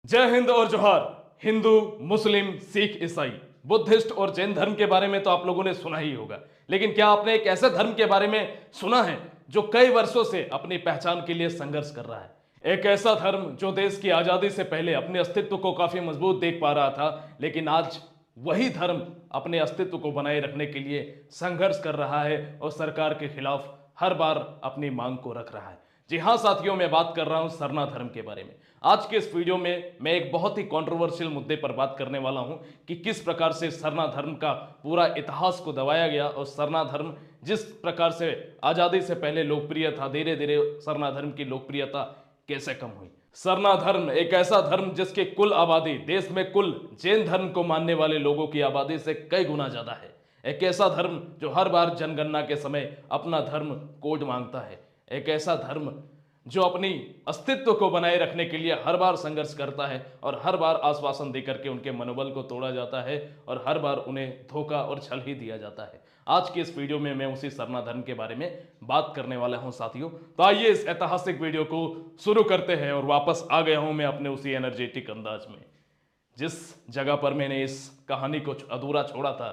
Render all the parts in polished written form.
जय हिंद और जोहार। हिंदू, मुस्लिम, सिख, ईसाई, बुद्धिस्ट और जैन धर्म के बारे में तो आप लोगों ने सुना ही होगा, लेकिन क्या आपने एक ऐसे धर्म के बारे में सुना है जो कई वर्षों से अपनी पहचान के लिए संघर्ष कर रहा है? एक ऐसा धर्म जो देश की आजादी से पहले अपने अस्तित्व को काफी मजबूत देख पा रहा था, लेकिन आज वही धर्म अपने अस्तित्व को बनाए रखने के लिए संघर्ष कर रहा है और सरकार के खिलाफ हर बार अपनी मांग को रख रहा है। जी हाँ साथियों, मैं बात कर रहा हूं सरना धर्म के बारे में। आज के इस वीडियो में मैं एक बहुत ही कंट्रोवर्शियल मुद्दे पर बात करने वाला हूं कि किस प्रकार से सरना धर्म का पूरा इतिहास को दबाया गया और सरना धर्म जिस प्रकार से आजादी से पहले लोकप्रिय था, धीरे धीरे सरना धर्म की लोकप्रियता कैसे कम हुई। सरना धर्म एक ऐसा धर्म जिसकी कुल आबादी देश में कुल जैन धर्म को मानने वाले लोगों की आबादी से कई गुना ज्यादा है। एक ऐसा धर्म जो हर बार जनगणना के समय अपना धर्म कोड मांगता है। एक ऐसा धर्म जो अपनी अस्तित्व को बनाए रखने के लिए हर बार संघर्ष करता है और हर बार आश्वासन देकर के उनके मनोबल को तोड़ा जाता है और हर बार उन्हें धोखा और छल ही दिया जाता है। आज की इस वीडियो में मैं उसी सरना धर्म के बारे में बात करने वाला हूं साथियों। तो आइए इस ऐतिहासिक वीडियो को शुरू करते हैं और वापस आ गया हूं मैं अपने उसी एनर्जेटिक अंदाज में जिस जगह पर मैंने इस कहानी को अधूरा छोड़ा था,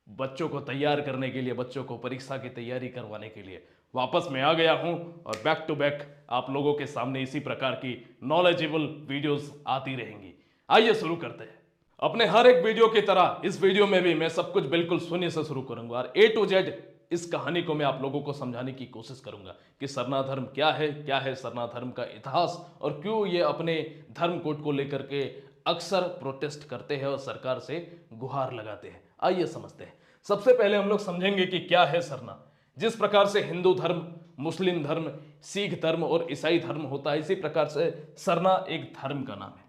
बच्चों को तैयार करने के लिए, बच्चों को परीक्षा की तैयारी करवाने के लिए वापस मैं आ गया हूं और बैक टू बैक आप लोगों के सामने इसी प्रकार की नॉलेजेबल वीडियोस आती रहेंगी। आइए शुरू करते हैं। अपने हर एक वीडियो की तरह इस वीडियो में भी मैं सब कुछ बिल्कुल शून्य से शुरू करूंगा और ए टू जेड इस कहानी को मैं आप लोगों को समझाने की कोशिश करूंगा कि सरना धर्म क्या है सरना धर्म का इतिहास और क्यों ये अपने धर्म कोड को लेकर के अक्सर प्रोटेस्ट करते हैं और सरकार से गुहार लगाते हैं। आइए समझते हैं। सबसे पहले हम लोग समझेंगे कि क्या है सरना। जिस प्रकार से हिंदू धर्म, मुस्लिम धर्म, सिख धर्म और ईसाई धर्म होता है, इसी प्रकार से सरना एक धर्म का नाम है।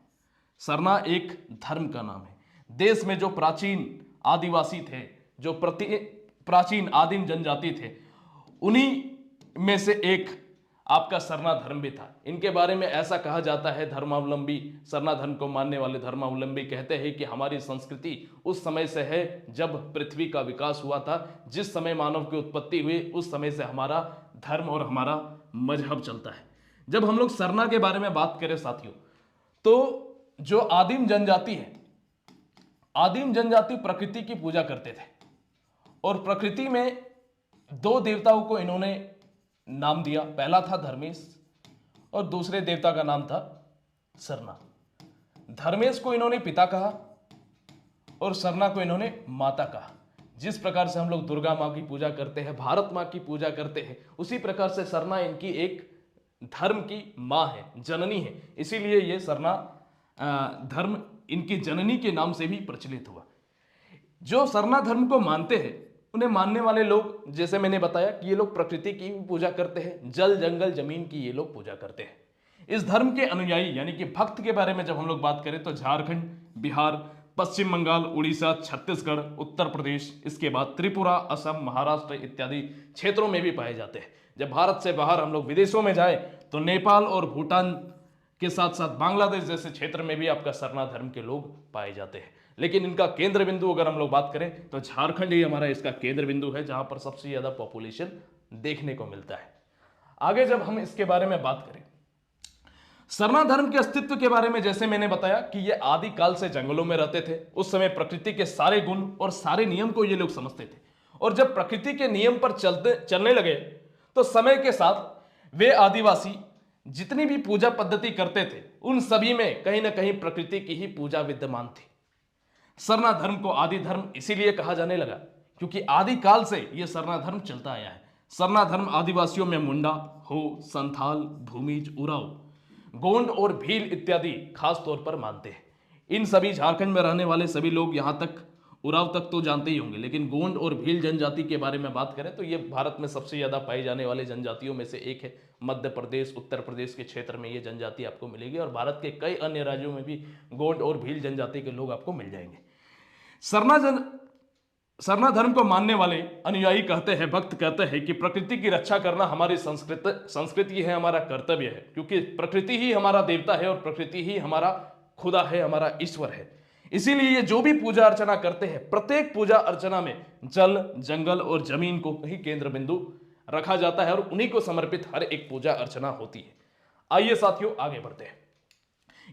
सरना एक धर्म का नाम है। देश में जो प्राचीन आदिवासी थे, जो प्राचीन आदिम जनजाति थे, उन्हीं में से एक आपका सरना धर्म भी था। इनके बारे में ऐसा कहा जाता है, धर्मावलंबी, सरना धर्म को मानने वाले धर्मावलंबी कहते हैं कि हमारी संस्कृति उस समय से है जब पृथ्वी का विकास हुआ था। जिस समय मानव की उत्पत्ति हुई उस समय से हमारा धर्म और हमारा मजहब चलता है। जब हम लोग सरना के बारे में बात करें साथियों, तो जो आदिम जनजाति है, आदिम जनजाति प्रकृति की पूजा करते थे और प्रकृति में दो देवताओं को इन्होंने नाम दिया। पहला था धर्मेश और दूसरे देवता का नाम था सरना। धर्मेश को इन्होंने पिता कहा और सरना को इन्होंने माता कहा। जिस प्रकार से हम लोग दुर्गा माँ की पूजा करते हैं, भारत माँ की पूजा करते हैं, उसी प्रकार से सरना इनकी एक धर्म की माँ है, जननी है। इसीलिए ये सरना धर्म इनकी जननी के नाम से भी प्रचलित हुआ। जो सरना धर्म को मानते हैं, उन्हें मानने वाले लोग, जैसे मैंने बताया कि ये लोग प्रकृति की भी पूजा करते हैं, जल जंगल जमीन की ये लोग पूजा करते हैं। इस धर्म के अनुयायी यानी कि भक्त के बारे में जब हम लोग बात करें तो झारखंड, बिहार, पश्चिम बंगाल, उड़ीसा, छत्तीसगढ़, उत्तर प्रदेश, इसके बाद त्रिपुरा, असम, महाराष्ट्र इत्यादि क्षेत्रों में भी पाए जाते हैं। जब भारत से बाहर हम लोग विदेशों में जाए तो नेपाल और भूटान के साथ साथ बांग्लादेश जैसे क्षेत्र में भी आपका सरना धर्म के लोग पाए जाते हैं। लेकिन इनका केंद्र बिंदु अगर हम लोग बात करें तो झारखंड ही हमारा इसका केंद्र बिंदु है, जहां पर सबसे ज्यादा पॉपुलेशन देखने को मिलता है। आगे जब हम इसके बारे में बात करें, सरना धर्म के अस्तित्व के बारे में, जैसे मैंने बताया कि ये आदि काल से जंगलों में रहते थे। उस समय प्रकृति के सारे गुण और सारे नियम को ये लोग समझते थे और जब प्रकृति के नियम पर चलने लगे तो समय के साथ वे आदिवासी जितनी भी पूजा पद्धति करते थे उन सभी में कहीं ना कहीं प्रकृति की ही पूजा विद्यमान थी। सरना धर्म को आदि धर्म इसीलिए कहा जाने लगा क्योंकि आदि काल से यह सरना धर्म चलता आया है। सरना धर्म आदिवासियों में मुंडा, हो, संथाल, भूमिज, उराव, गोंड और भील इत्यादि खास तौर पर मानते हैं। इन सभी झारखंड में रहने वाले सभी लोग, यहां तक उराव तक तो जानते ही होंगे, लेकिन गोंड और भील जनजाति के बारे में बात करें तो ये भारत में सबसे ज्यादा पाई जाने वाले जनजातियों में से एक है। मध्य प्रदेश, उत्तर प्रदेश के क्षेत्र में ये जनजाति आपको मिलेगी और भारत के कई अन्य राज्यों में भी गोंड और भील जनजाति के लोग आपको मिल जाएंगे। सरना धर्म को मानने वाले अनुयायी कहते हैं, भक्त कहते हैं कि प्रकृति की रक्षा करना हमारी संस्कृति है, हमारा कर्तव्य है, क्योंकि प्रकृति ही हमारा देवता है और प्रकृति ही हमारा खुदा है, हमारा ईश्वर है। इसीलिए ये जो भी पूजा अर्चना करते हैं, प्रत्येक पूजा अर्चना में जल, जंगल और जमीन को ही केंद्र बिंदु रखा जाता है और उन्हीं को समर्पित हर एक पूजा अर्चना होती है। आइए साथियों आगे बढ़ते हैं।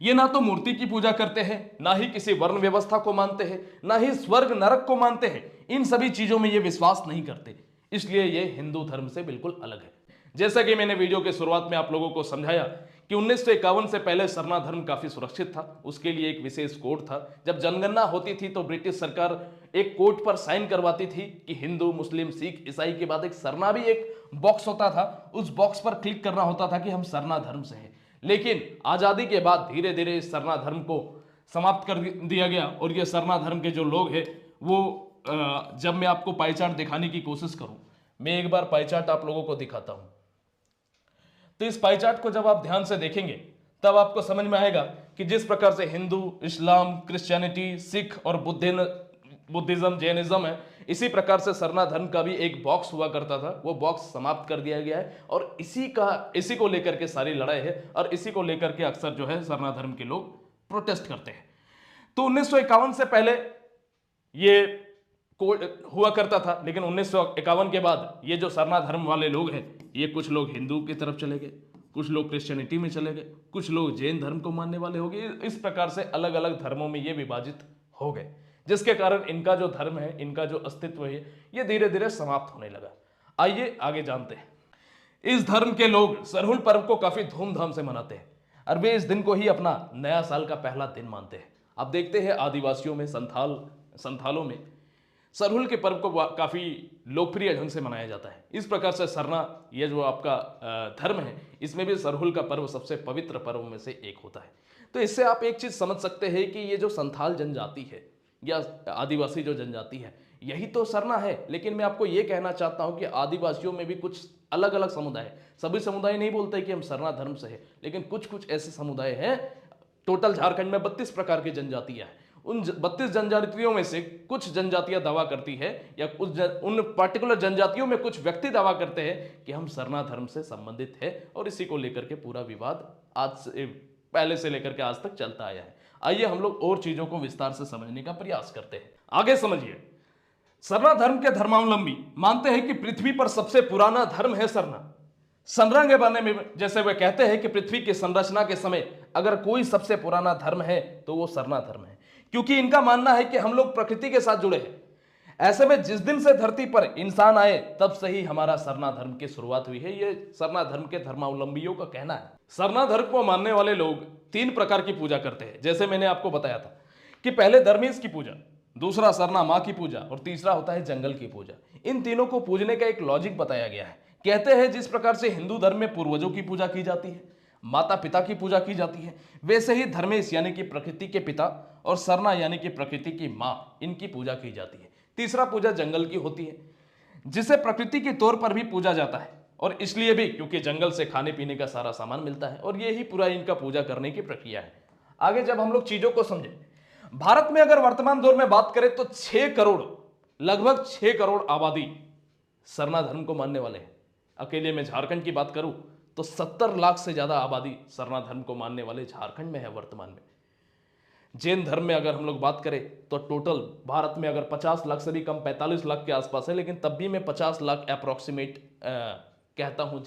ये ना तो मूर्ति की पूजा करते हैं, ना ही किसी वर्ण व्यवस्था को मानते हैं, ना ही स्वर्ग नरक को मानते हैं। इन सभी चीजों में ये विश्वास नहीं करते, इसलिए ये हिंदू धर्म से बिल्कुल अलग है। जैसा कि मैंने वीडियो के शुरुआत में आप लोगों को समझाया कि 1951 से पहले सरना धर्म काफी सुरक्षित था, उसके लिए एक विशेष कोड था। जब जनगणना होती थी तो ब्रिटिश सरकार एक कोड पर साइन करवाती थी कि हिंदू, मुस्लिम, सिख, ईसाई के बाद एक सरना भी एक बॉक्स होता था, उस बॉक्स पर क्लिक करना होता था कि हम सरना धर्म से हैं। लेकिन आजादी के बाद धीरे धीरे इस सरना धर्म को समाप्त कर दिया गया और ये सरना धर्म के जो लोग हैं वो जब मैं आपको पाई चार्ट दिखाने की कोशिश करूं, मैं एक बार पाई चार्ट आप लोगों को दिखाता हूं। तो इस पाई चार्ट को जब आप ध्यान से देखेंगे तब आपको समझ में आएगा कि जिस प्रकार से हिंदू, इस्लाम, क्रिश्चियनिटी, सिख और बुद्धिज्म, जैनिज्म है, इसी प्रकार से सरना धर्म का भी एक बॉक्स हुआ करता था, वो बॉक्स समाप्त कर दिया गया है और इसी को लेकर के सारी लड़ाई है और इसी को लेकर के अक्सर जो है सरना धर्म के लोग प्रोटेस्ट करते हैं। तो 1951 से पहले ये कोड हुआ करता था, लेकिन 1951 के बाद ये जो सरना धर्म वाले लोग हैं, ये कुछ लोग हिंदू की तरफ चले गए, कुछ लोग क्रिश्चियनिटी में चले गए, कुछ लोग जैन धर्म को मानने वाले हो गए। इस प्रकार से अलग अलग धर्मों में ये विभाजित हो गए, जिसके कारण इनका जो धर्म है, इनका जो अस्तित्व है, ये धीरे धीरे समाप्त होने लगा। आइए आगे जानते हैं। इस धर्म के लोग सरहुल पर्व को काफी धूमधाम से मनाते हैं और वे इस दिन को ही अपना नया साल का पहला दिन मानते हैं। आप देखते हैं आदिवासियों में, संथालों में सरहुल के पर्व को काफी लोकप्रिय ढंग से मनाया जाता है। इस प्रकार से सरना, ये जो आपका धर्म है, इसमें भी सरहुल का पर्व सबसे पवित्र पर्व में से एक होता है। तो इससे आप एक चीज समझ सकते हैं कि ये जो संथाल जनजाति है या आदिवासी जो जनजाति है, यही तो सरना है। लेकिन मैं आपको ये कहना चाहता हूं कि आदिवासियों में भी कुछ अलग अलग समुदाय है। सभी समुदाय नहीं बोलते कि हम सरना धर्म से है, लेकिन कुछ कुछ ऐसे समुदाय हैं। टोटल झारखंड में 32 प्रकार की जनजातियां हैं। उन 32 जनजातियों में से कुछ जनजातियां दावा करती है या उन पर्टिकुलर जनजातियों में कुछ व्यक्ति दावा करते हैं कि हम सरना धर्म से संबंधित है और इसी को लेकर के पूरा विवाद आज से पहले से लेकर के आज तक चलता आया है। आइए हम लोग और चीजों को विस्तार से समझने का प्रयास करते हैं। आगे समझिए। सरना धर्म के धर्मावलंबी मानते हैं कि पृथ्वी पर सबसे पुराना धर्म है सरना। संरचना के बारे में जैसे वे कहते हैं कि पृथ्वी की संरचना के समय अगर कोई सबसे पुराना धर्म है तो वो सरना धर्म है, क्योंकि इनका मानना है कि हम लोग प्रकृति के साथ जुड़े हैं। ऐसे में जिस दिन से धरती पर इंसान आए तब से ही हमारा सरना धर्म की शुरुआत हुई है, ये सरना धर्म के धर्मावलंबियों का कहना है। सरना धर्म को मानने वाले लोग 3 प्रकार की पूजा करते हैं। जैसे मैंने आपको बताया था कि पहले धर्मेश की पूजा, दूसरा सरना माँ की पूजा और तीसरा होता है जंगल की पूजा। इन तीनों को पूजने का एक लॉजिक बताया गया है। कहते हैं जिस प्रकार से हिंदू धर्म में पूर्वजों की पूजा की जाती है, माता पिता की पूजा की जाती है, वैसे ही धर्मेश यानी कि प्रकृति के पिता और सरना यानी कि प्रकृति की माँ, इनकी पूजा की जाती है। तीसरा पूजा जंगल की होती है, जिसे प्रकृति के तौर पर भी पूजा जाता है और इसलिए भी क्योंकि जंगल से खाने पीने का सारा सामान मिलता है और यही पूरा इनका पूजा करने की प्रक्रिया है। आगे जब हम लोग चीजों को समझें, भारत में अगर वर्तमान दौर में बात करें तो 6 करोड़, लगभग 6 करोड़ आबादी सरना धर्म को मानने वाले हैं। अकेले मैं झारखंड की बात करूं तो 70 लाख से ज्यादा आबादी सरना धर्म को मानने वाले झारखंड में है वर्तमान में। जैन धर्म में अगर हम लोग बात करें तो टोटल भारत में अगर 50 लाख से भी कम 45 लाख के आसपास है, लेकिन तब भी मैं 50 लाख अप्रोक्सीमेट कहता हूं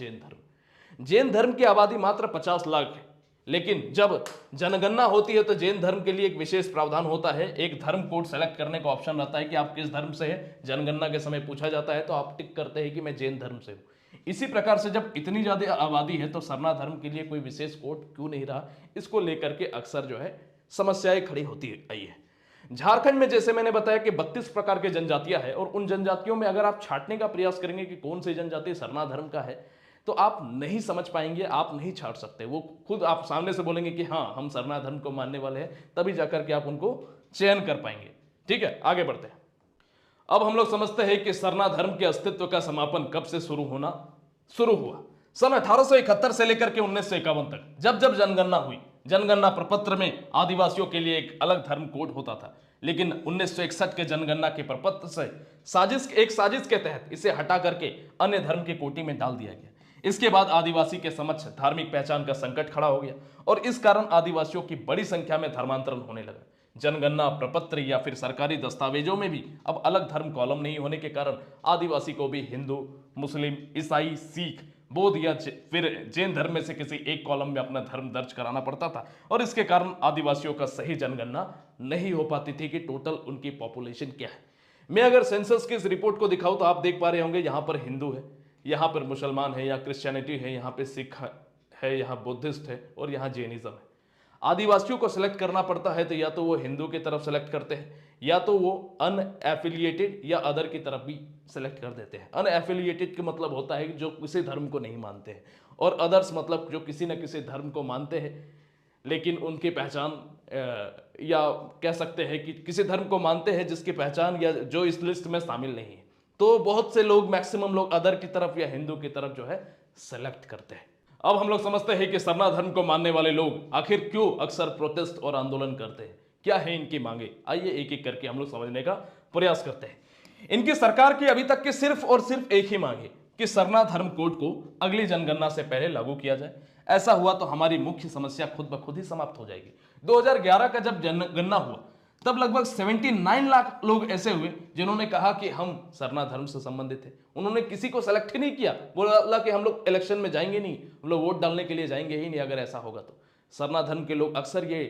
जैन धर्म की आबादी मात्र 50 लाख है। लेकिन जब जनगणना होती है तो जैन धर्म के लिए एक विशेष प्रावधान होता है, एक धर्म कोड सेलेक्ट करने का ऑप्शन रहता है कि आप किस धर्म से हैं। जनगणना के समय पूछा जाता है तो आप टिक करते हैं कि मैं जैन धर्म से हूं। इसी प्रकार से जब इतनी ज्यादा आबादी है तो सरना धर्म के लिए कोई विशेष कोड क्यों नहीं रहा, इसको लेकर के अक्सर जो है समस्याएं खड़ी होती आई है। झारखंड में जैसे मैंने बताया कि 32 प्रकार के जनजातियां हैं और उन जनजातियों में अगर आप छांटने का प्रयास करेंगे कि कौन सी जनजाति सरना धर्म का है तो आप नहीं समझ पाएंगे, आप नहीं छांट सकते। वो खुद आप सामने से बोलेंगे कि हाँ हम सरना धर्म को मानने वाले हैं, तभी जाकर के आप उनको चयन कर पाएंगे। ठीक है, आगे बढ़ते हैं। अब हम लोग समझते हैं कि सरना धर्म के अस्तित्व का समापन कब से शुरू हुआ। सन 1871 से लेकर के 1951 तक जब जब जनगणना हुई, जनगणना प्रपत्र में आदिवासियों के लिए एक अलग धर्म कोड होता था, लेकिन 1961 के जनगणना के प्रपत्र से साजिश के तहत इसे हटा करके अन्य धर्म की कोटि में डाल दिया गया। इसके बाद आदिवासी के समक्ष धार्मिक पहचान का संकट खड़ा हो गया और इस कारण आदिवासियों की बड़ी संख्या में धर्मांतरण होने लगा। जनगणना प्रपत्र या फिर सरकारी दस्तावेजों में भी अब अलग धर्म कॉलम नहीं होने के कारण आदिवासी को भी हिंदू, मुस्लिम, ईसाई, सिख, बौद्ध या फिर जैन धर्म में से किसी एक कॉलम में अपना धर्म दर्ज कराना पड़ता था और इसके कारण आदिवासियों का सही जनगणना नहीं हो पाती थी कि टोटल उनकी पॉपुलेशन क्या है। मैं अगर सेंसस की इस रिपोर्ट को दिखाऊं तो आप देख पा रहे होंगे, यहाँ पर हिंदू है, यहाँ पर मुसलमान है या क्रिश्चियनिटी है, यहाँ पे सिख है, यहाँ बुद्धिस्ट है और यहाँ जैनिज्म है। आदिवासियों को सिलेक्ट करना पड़ता है तो या तो वो हिंदू की तरफ सेलेक्ट करते हैं या तो वो अनएफिलिएटेड या अदर की तरफ भी सेलेक्ट कर देते हैं। अनएफिलिएटेड का मतलब होता है कि जो किसी धर्म को नहीं मानते हैं, और अदर्स मतलब जो किसी न किसी धर्म को मानते हैं लेकिन उनकी पहचान या कह सकते हैं कि किसी धर्म को मानते हैं जिसकी पहचान या जो इस लिस्ट में शामिल नहीं है। तो बहुत से लोग, मैक्सिमम लोग अदर की तरफ या हिंदू की तरफ जो है सेलेक्ट करते हैं। अब हम लोग समझते हैं कि सरना धर्म को मानने वाले लोग आखिर क्यों अक्सर प्रोटेस्ट और आंदोलन करते हैं, क्या है इनकी मांगे। आइए एक एक करके हम लोग समझने का प्रयास करते हैं। इनकी सरकार की अभी तक की सिर्फ और सिर्फ एक ही मांग है कि सरना धर्म कोड को अगली जनगणना से पहले लागू किया जाए। ऐसा हुआ तो हमारी मुख्य समस्या खुद ब खुद ही समाप्त हो जाएगी। 2011 का जब जनगणना हुआ तब लगभग 79 लाख लोग ऐसे हुए जिन्होंने कहा कि हम सरना धर्म से संबंधित थे। उन्होंने किसी को सेलेक्ट ही नहीं किया, बोला कि हम लोग इलेक्शन में जाएंगे नहीं, हम लोग वोट डालने के लिए जाएंगे ही नहीं अगर ऐसा होगा तो। सरना धर्म के लोग अक्सर ये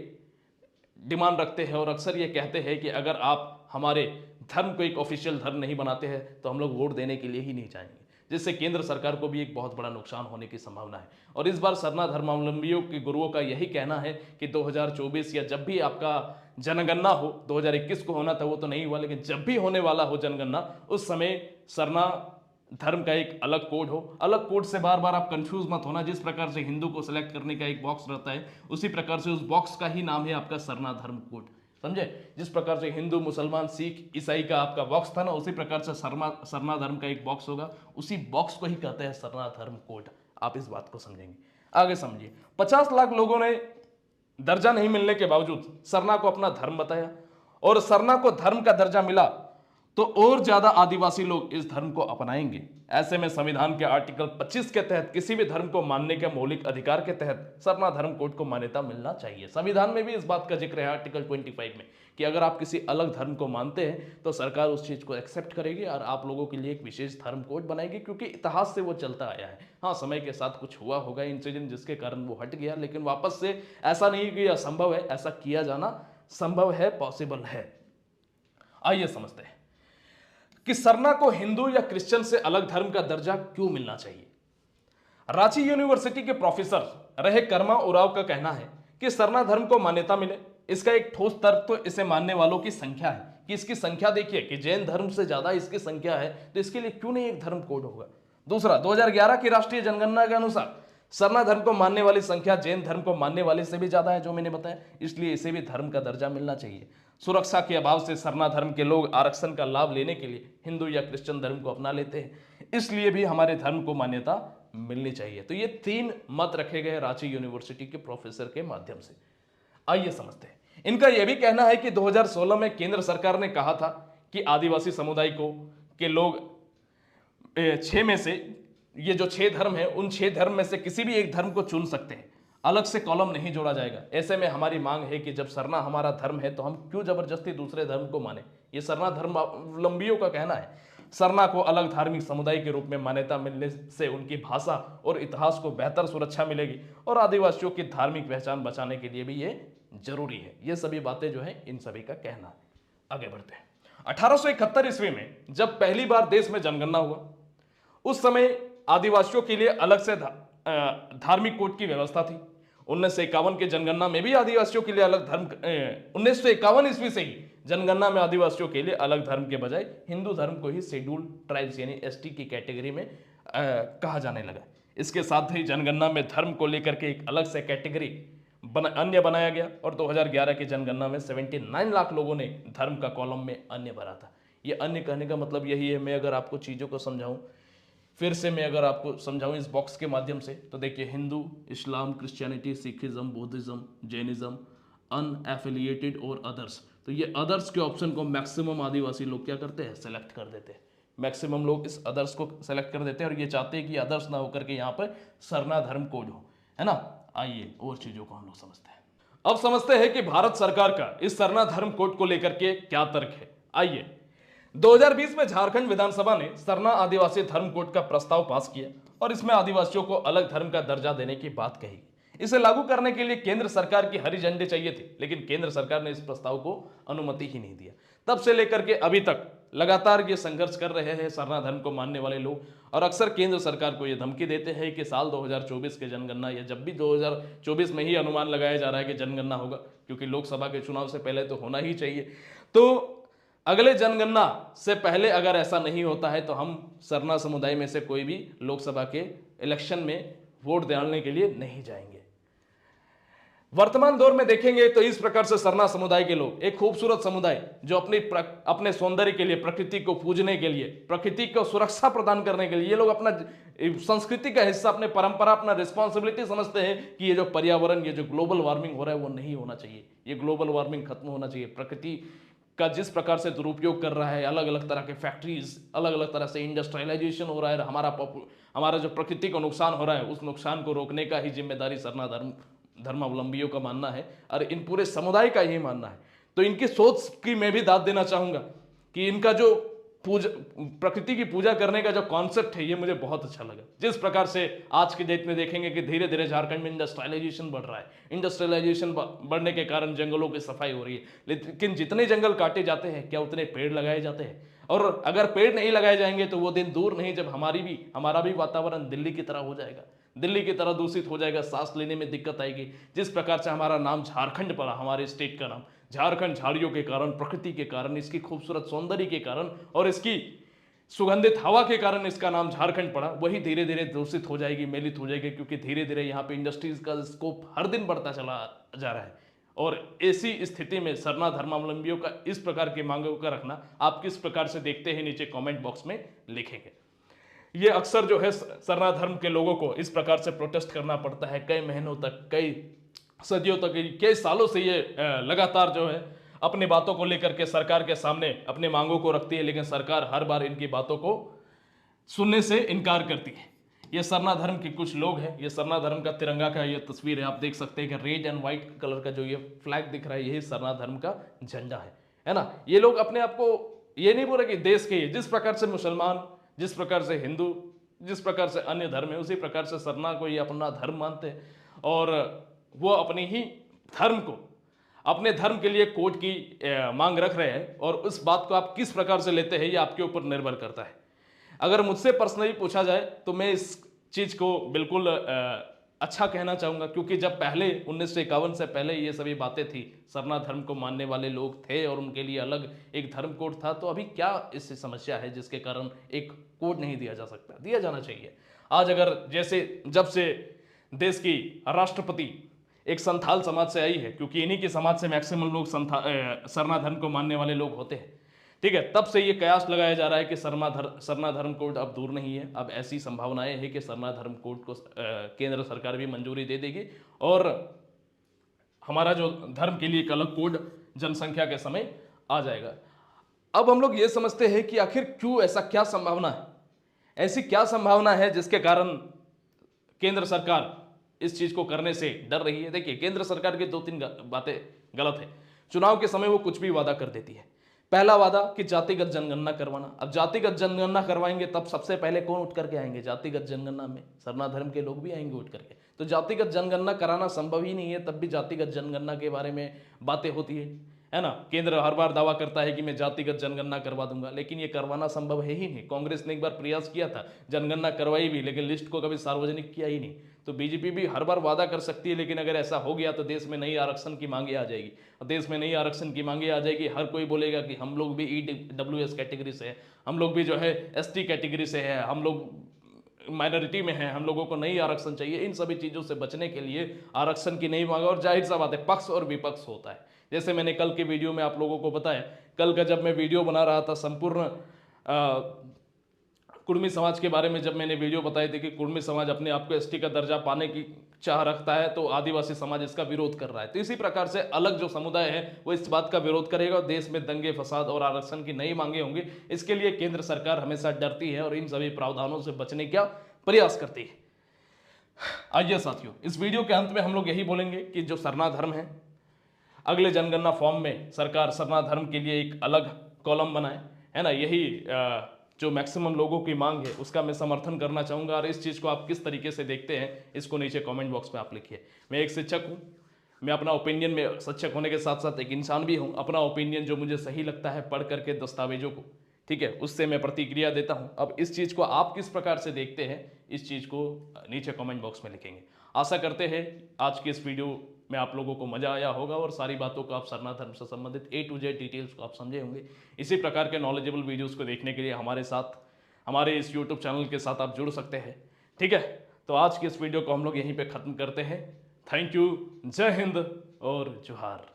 डिमांड रखते हैं और अक्सर ये कहते हैं कि अगर आप हमारे धर्म को एक ऑफिशियल धर्म नहीं बनाते हैं तो हम लोग वोट देने के लिए ही नहीं जाएंगे, जिससे केंद्र सरकार को भी एक बहुत बड़ा नुकसान होने की संभावना है। और इस बार सरना धर्मावलंबियों के गुरुओं का यही कहना है कि 2024 या जब भी आपका जनगणना हो, 2021 को होना था वो तो नहीं हुआ, लेकिन जब भी होने वाला हो जनगणना, उस समय सरना धर्म का एक अलग कोड हो। अलग कोड से बार बार आप कंफ्यूज मत होना। जिस प्रकार से हिंदू को सिलेक्ट करने का एक बॉक्स रहता है उसी प्रकार से उस बॉक्स का ही नाम है आपका सरना धर्म कोड, समझे। जिस प्रकार से हिंदू, मुसलमान, सिख, ईसाई का आपका बॉक्स था ना, उसी प्रकार से सरना धर्म का एक बॉक्स होगा, उसी बॉक्स को ही कहते हैं सरना धर्म कोड। आप इस बात को समझेंगे। आगे समझिए, 50 लाख लोगों ने दर्जा नहीं मिलने के बावजूद सरना को अपना धर्म बताया और सरना को धर्म का दर्जा मिला तो और ज्यादा आदिवासी लोग इस धर्म को अपनाएंगे। ऐसे में संविधान के आर्टिकल 25 के तहत किसी भी धर्म को मानने के मौलिक अधिकार के तहत सरना धर्म कोड को मान्यता मिलना चाहिए। संविधान में भी इस बात का जिक्र है आर्टिकल 25 में कि अगर आप किसी अलग धर्म को मानते हैं तो सरकार उस चीज को एक्सेप्ट करेगी और आप लोगों के लिए एक विशेष धर्म कोड बनाएगी, क्योंकि इतिहास से वो चलता आया है। हाँ, समय के साथ कुछ हुआ होगा इंसिडेंट जिसके कारण वो हट गया, लेकिन वापस से ऐसा नहीं कि असंभव है, ऐसा किया जाना संभव है, पॉसिबल है। आइए समझते हैं कि सरना को हिंदू या क्रिश्चियन से अलग धर्म का दर्जा क्यों मिलना चाहिए। रांची यूनिवर्सिटी के प्रोफेसर रहे कर्मा उराव का कहना है कि सरना धर्म को मान्यता मिले, इसका एक ठोस तर्क तो इसे मानने वालों की संख्या है कि इसकी संख्या देखिए कि जैन धर्म से ज्यादा इसकी संख्या है, तो इसके लिए क्यों नहीं एक धर्म कोड होगा। दूसरा, 2011 की राष्ट्रीय जनगणना के अनुसार सरना धर्म को मानने वाली संख्या जैन धर्म को मानने वाले से भी ज्यादा है, जो मैंने बताया, इसलिए इसे भी धर्म का दर्जा मिलना चाहिए। सुरक्षा के अभाव से सरना धर्म के लोग आरक्षण का लाभ लेने के लिए हिंदू या क्रिश्चियन धर्म को अपना लेते हैं, इसलिए भी हमारे धर्म को मान्यता मिलनी चाहिए। तो ये 3 मत रखे गए रांची यूनिवर्सिटी के प्रोफेसर के माध्यम से। आइए समझते हैं। इनका यह भी कहना है कि 2016 में केंद्र सरकार ने कहा था कि आदिवासी समुदाय को के लोग 6 में से, ये जो 6 धर्म है, उन 6 धर्म में से किसी भी एक धर्म को चुन सकते हैं, अलग से कॉलम नहीं जोड़ा जाएगा। ऐसे में हमारी मांग है कि जब सरना हमारा धर्म है तो हम क्यों जबरदस्ती दूसरे धर्म को माने। ये सरना धर्मावलंबियों का कहना है। सरना को अलग धार्मिक समुदाय के रूप में मान्यता मिलने से उनकी भाषा और इतिहास को बेहतर सुरक्षा मिलेगी और आदिवासियों की धार्मिक पहचान बचाने के लिए भी ये जरूरी है। ये सभी बातें जो है इन सभी का कहना है। आगे बढ़ते हैं। 1871 ईस्वी में जब पहली बार देश में जनगणना हुआ, उस समय आदिवासियों के लिए अलग से धार्मिक कोड की व्यवस्था थी। 1951 के जनगणना में भी आदिवासियों के लिए अलग धर्म 1951 ईस्वी से ही जनगणना में आदिवासियों के लिए अलग धर्म के बजाय हिंदू धर्म को ही शेड्यूल्ड ट्राइब्स यानी एसटी की कैटेगरी में कहा जाने लगा। इसके साथ ही जनगणना में धर्म को लेकर के एक अलग से कैटेगरी अन्य बनाया गया और 2011 की जनगणना में 79 लाख लोगों ने धर्म का कॉलम में अन्य भरा था। ये अन्य कहने का मतलब यही है, मैं अगर आपको चीज़ों को समझाऊं, फिर से मैं अगर आपको समझाऊं इस बॉक्स के माध्यम से, तो देखिए हिंदू, इस्लाम, क्रिश्चियनिटी, सिखिज्म, बुद्धिज्म, जैनिज्म, अनएफिलिएटेड और अदर्स। तो ये अदर्स के ऑप्शन को मैक्सिमम आदिवासी लोग क्या करते हैं, सेलेक्ट कर देते हैं। मैक्सिमम लोग इस अदर्स को सेलेक्ट कर देते हैं और ये चाहते हैं कि अदर्स ना होकर के यहाँ पर सरना धर्म कोड हो, है ना। आइए और चीजों को हम लोग समझते हैं। अब समझते हैं कि भारत सरकार का इस सरना धर्म कोड को लेकर के क्या तर्क है। आइए, 2020 में झारखंड विधानसभा ने सरना आदिवासी धर्म कोड का प्रस्ताव पास किया और इसमें आदिवासियों को अलग धर्म का दर्जा देने की बात कही। इसे लागू करने के लिए केंद्र सरकार की हरी झंडी चाहिए थी, लेकिन केंद्र सरकार ने इस प्रस्ताव को अनुमति ही नहीं दिया। तब से लेकर के अभी तक लगातार ये संघर्ष कर रहे हैं सरना धर्म को मानने वाले लोग, और अक्सर केंद्र सरकार को ये धमकी देते हैं कि साल 2024 के जनगणना, या जब भी 2024 में ही अनुमान लगाया जा रहा है कि जनगणना होगा, क्योंकि लोकसभा के चुनाव से पहले तो होना ही चाहिए, तो अगले जनगणना से पहले अगर ऐसा नहीं होता है तो हम सरना समुदाय में से कोई भी लोकसभा के इलेक्शन में वोट डालने के लिए नहीं जाएंगे। वर्तमान दौर में देखेंगे तो इस प्रकार से सरना समुदाय के लोग, एक खूबसूरत समुदाय जो अपने सौंदर्य के लिए, प्रकृति को पूजने के लिए, प्रकृति को सुरक्षा प्रदान करने के लिए, ये लोग अपना संस्कृति का हिस्सा, अपने परंपरा, अपना रिस्पॉन्सिबिलिटी समझते हैं कि ये जो पर्यावरण, ये जो ग्लोबल वार्मिंग हो रहा है वो नहीं होना चाहिए, ये ग्लोबल वार्मिंग खत्म होना चाहिए। प्रकृति का जिस प्रकार से दुरुपयोग कर रहा है, अलग अलग तरह के फैक्ट्रीज, अलग अलग तरह से इंडस्ट्रियलाइजेशन हो रहा है, हमारा जो प्रकृति को नुकसान हो रहा है, उस नुकसान को रोकने का ही जिम्मेदारी सरना धर्मावलंबियों का मानना है, और इन पूरे समुदाय का यही मानना है। तो इनकी सोच की मैं भी दाद देना चाहूंगा कि इनका जो प्रकृति की पूजा करने का जो कॉन्सेप्ट है, ये मुझे बहुत अच्छा लगा। जिस प्रकार से आज के डेट में देखेंगे कि धीरे धीरे झारखंड में इंडस्ट्रियलाइजेशन बढ़ रहा है, इंडस्ट्रियलाइजेशन बढ़ने के कारण जंगलों की सफाई हो रही है, लेकिन जितने जंगल काटे जाते हैं क्या उतने पेड़ लगाए जाते हैं? और अगर पेड़ नहीं लगाए जाएंगे तो वो दिन दूर नहीं जब हमारा भी वातावरण दिल्ली की तरह हो जाएगा, दिल्ली की तरह दूषित हो जाएगा, सांस लेने में दिक्कत आएगी। जिस प्रकार से हमारा नाम झारखंड पड़ा, हमारे स्टेट का नाम झारखंड, झाड़ियों के कारण, प्रकृति के कारण, इसकी खूबसूरत सौंदर्य के कारण और इसकी सुगंधित हवा के कारण इसका नाम झारखंड पड़ा, वही धीरे धीरे दूषित हो जाएगी, मेलित हो जाएगी, क्योंकि धीरे धीरे यहाँ पे इंडस्ट्रीज का स्कोप हर दिन बढ़ता चला जा रहा है। और ऐसी स्थिति में सरना धर्मावलंबियों का इस प्रकार की मांगों का रखना आप किस प्रकार से देखते हैं, नीचे कमेंट बॉक्स में लिखेंगे। ये अक्सर जो है सरना धर्म के लोगों को इस प्रकार से प्रोटेस्ट करना पड़ता है, कई महीनों तक, कई सदियों तक, कई सालों से ये लगातार जो है अपनी बातों को लेकर के सरकार के सामने अपनी मांगों को रखती है, लेकिन सरकार हर बार इनकी बातों को सुनने से इनकार करती है। ये सरना धर्म के कुछ लोग हैं, ये सरना धर्म का तिरंगा का ये तस्वीर है, आप देख सकते हैं कि रेड एंड व्हाइट कलर का जो ये फ्लैग दिख रहा है, यही सरना धर्म का झंडा है ना। ये लोग अपने आप को ये नहीं बोल रहे कि देश के, जिस प्रकार से मुसलमान, जिस प्रकार से हिंदू, जिस प्रकार से अन्य धर्म है, उसी प्रकार से सरना को ये अपना धर्म मानते हैं, और वो अपनी ही धर्म को, अपने धर्म के लिए कोड की मांग रख रहे हैं। और उस बात को आप किस प्रकार से लेते हैं ये आपके ऊपर निर्भर करता है। अगर मुझसे पर्सनली पूछा जाए तो मैं इस चीज को बिल्कुल अच्छा कहना चाहूंगा, क्योंकि जब पहले 1951 से पहले ये सभी बातें थी, सरना धर्म को मानने वाले लोग थे और उनके लिए अलग एक धर्म कोड था, तो अभी क्या इससे समस्या है जिसके कारण एक कोड नहीं दिया जा सकता? दिया जाना चाहिए। आज अगर जैसे जब से देश की राष्ट्रपति एक संथाल समाज से आई है, क्योंकि इन्हीं के समाज से मैक्सिमम लोग सरना धर्म को मानने वाले लोग होते हैं, ठीक है, तब से ये कयास लगाया जा रहा है कि सरना धर्म कोड अब दूर नहीं है। अब ऐसी संभावनाएं हैं कि सरना धर्म कोड को केंद्र सरकार भी मंजूरी दे देगी और हमारा जो धर्म के लिए एक अलग कोड जनसंख्या के समय आ जाएगा। अब हम लोग ये समझते हैं कि आखिर क्यों, ऐसा क्या संभावना है, ऐसी क्या संभावना है जिसके कारण केंद्र सरकार इस चीज को करने से डर रही है? देखिए, केंद्र सरकार की 2-3 बातें गलत है। चुनाव के समय वो कुछ भी वादा कर देती है। पहला वादा कि जातिगत जनगणना करवाना। अब जातिगत जनगणना करवाएंगे तब सबसे पहले कौन उठ करके आएंगे? जातिगत जनगणना में सरना धर्म के लोग भी आएंगे उठ करके। तो जातिगत जनगणना कराना संभव ही नहीं है, तब भी जातिगत जनगणना के बारे में बातें होती है ना। केंद्र हर बार दावा करता है कि मैं जातिगत जनगणना करवा दूंगा, लेकिन ये करवाना संभव है ही नहीं। कांग्रेस ने एक बार प्रयास किया था, जनगणना करवाई भी, लेकिन लिस्ट को कभी सार्वजनिक किया ही नहीं। तो बीजेपी भी हर बार वादा कर सकती है, लेकिन अगर ऐसा हो गया तो देश में नई आरक्षण की मांगे आ जाएगी। देश में नई आरक्षण की मांगे आ जाएगी, हर कोई बोलेगा कि हम लोग भी EWS कैटेगरी से है, हम लोग भी जो है ST कैटेगरी से है, हम लोग माइनॉरिटी में है, हम लोगों को नई आरक्षण चाहिए। इन सभी चीज़ों से बचने के लिए आरक्षण की नई मांग, और जाहिर सा बात है पक्ष और विपक्ष होता है। जैसे मैंने कल के वीडियो में आप लोगों को बताया, कल का जब मैं वीडियो बना रहा था संपूर्ण कुर्मी समाज के बारे में, जब मैंने वीडियो बताई थी कि कुर्मी समाज अपने आप को ST का दर्जा पाने की चाह रखता है, तो आदिवासी समाज इसका विरोध कर रहा है। तो इसी प्रकार से अलग जो समुदाय है वो इस बात का विरोध करेगा और देश में दंगे फसाद और आरक्षण की नई मांगे होंगी। इसके लिए केंद्र सरकार हमेशा डरती है और इन सभी प्रावधानों से बचने का प्रयास करती है। आइए साथियों, इस वीडियो के अंत में हम लोग यही बोलेंगे कि जो सरना धर्म है, अगले जनगणना फॉर्म में सरकार सरना धर्म के लिए एक अलग कॉलम बनाए, है ना। यही जो मैक्सिमम लोगों की मांग है उसका मैं समर्थन करना चाहूँगा। और इस चीज़ को आप किस तरीके से देखते हैं इसको नीचे कमेंट बॉक्स में आप लिखिए। मैं एक शिक्षक हूँ, मैं अपना ओपिनियन में शिक्षक होने के साथ साथ एक इंसान भी हूँ। अपना ओपिनियन जो मुझे सही लगता है पढ़ करके दस्तावेजों को, ठीक है, उससे मैं प्रतिक्रिया देता हूँ। अब इस चीज़ को आप किस प्रकार से देखते हैं इस चीज़ को नीचे कमेंट बॉक्स में लिखेंगे। आशा करते हैं आज की इस वीडियो में आप लोगों को मजा आया होगा और सारी बातों को आप सरना धर्म से संबंधित A to Z डिटेल्स को आप समझे होंगे। इसी प्रकार के नॉलेजेबल वीडियोस को देखने के लिए हमारे साथ, हमारे इस यूट्यूब चैनल के साथ आप जुड़ सकते हैं, ठीक है। तो आज की इस वीडियो को हम लोग यहीं पे ख़त्म करते हैं। थैंक यू, जय हिंद और जोहार।